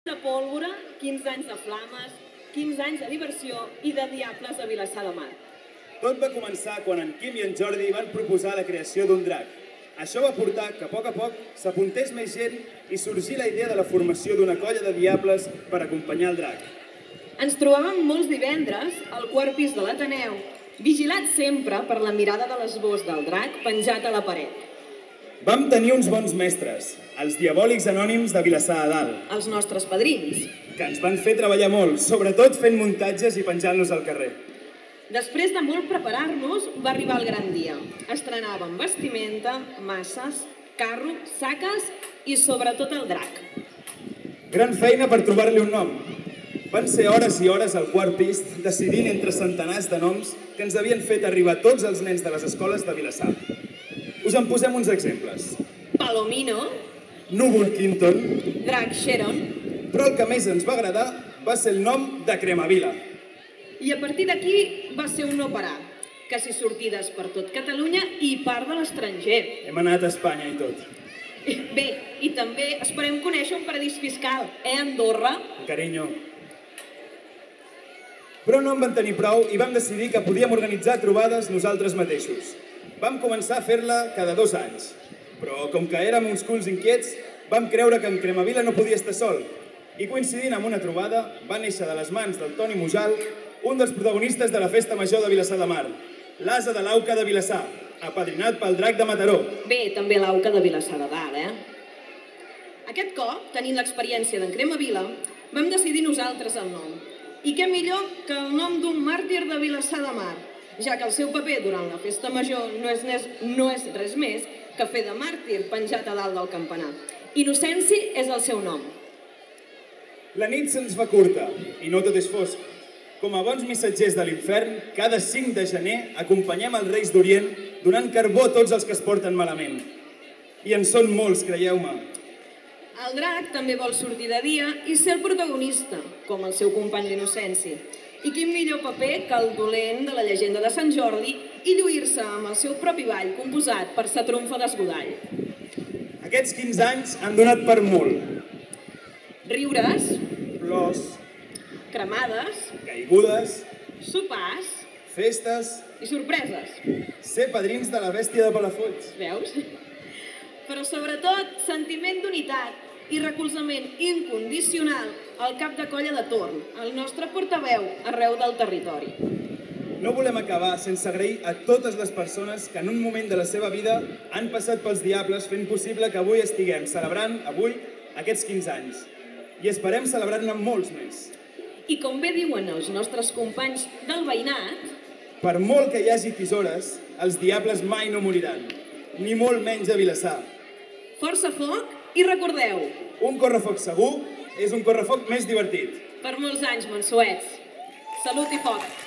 de pólvora, 15 anys de flames, 15 anys de diversió i de diables a Vilassar de Mar. Tot va començar quan en Quim i en Jordi van proposar la creació d'un drac. Això va portar que a poc s'apuntés més gent i sorgí la idea de la formació d'una colla de diables per acompanyar el drac. Ens trobàvem molts divendres al quart pis de l'Ateneu, vigilat sempre per la mirada de l'esbós del drac penjat a la paret. Vam tenir uns bons mestres, els diabòlics anònims de Vilassar de Dalt, Els nostres padrins. que ens van fer treballar molt, sobretot fent muntatges i penjant-los al carrer. Després de molt preparar-nos, va arribar el gran dia. Estrenàvem vestimenta, masses, carro, saques i sobretot el drac. Gran feina per trobar-li un nom. Van ser hores i hores al quart pis decidint entre centenars de noms que ens havien fet arribar tots els nens de les escoles de Vilassar. Us en posem uns exemples. Palomino, Núvol Quinton, Drac Sharon, però el que més ens va agradar va ser el nom de Cremavila. i a partir d'aquí va ser un no parar. Quasi sortides per tot Catalunya i part de l'estranger. Hem anat a Espanya i tot. Bé, i també esperem conèixer un paradís fiscal, Andorra? Carinyo. Però no en van tenir prou i vam decidir que podíem organitzar trobades nosaltres mateixos. Vam començar a fer-la cada 2 anys. Però com que érem uns culs inquiets, vam creure que en Cremavila no podia estar sol. I coincidint amb una trobada, va néixer de les mans del Toni Mujal un dels protagonistes de la Festa Major de Vilassar de Mar, l'Asa de l'Auca de Vilassar, apadrinat pel Drac de Mataró. Bé, també l'Auca de Vilassar de Dalt, Aquest cop, tenint l'experiència d'en Cremavila, vam decidir nosaltres el nom. I què millor que el nom d'un màrtir de Vilassar de Mar, ja que el seu paper durant la Festa Major no és res més que fer de màrtir penjat a dalt del campanar. Innocenci és el seu nom. La nit se'ns fa curta i no tot és fosc. Com a bons missatgers de l'infern, cada 5 de gener acompanyem els Reis d'Orient donant carbó a tots els que es porten malament. I en són molts, creieu-me. El drac també vol sortir de dia i ser el protagonista, com el seu company l'Innocenci. I quin millor paper que el dolent de la llegenda de Sant Jordi i lluir-se amb el seu propi ball composat per sa tromfa d'Esgodall. Aquests 15 anys han donat per molt. Riures, Plors, cremades, caigudes, sopars festes, i sorpreses. ser padrins de la bèstia de Palafolls. Veus? Però sobretot sentiment d'unitat i recolzament incondicional al cap de colla de torn, el nostre portaveu arreu del territori. No volem acabar sense agrair a totes les persones que en un moment de la seva vida han passat pels diables fent possible que avui estiguem celebrant, aquests 15 anys. I esperem celebrar-ne molts més. I com bé diuen els nostres companys del veïnat, Per molt que hi hagi tisores, els diables mai no moriran, ni molt menys a Vilassar. força foc i recordeu, Un correfoc segur és un correfoc més divertit. per molts anys, Montsuets. Salut i foc!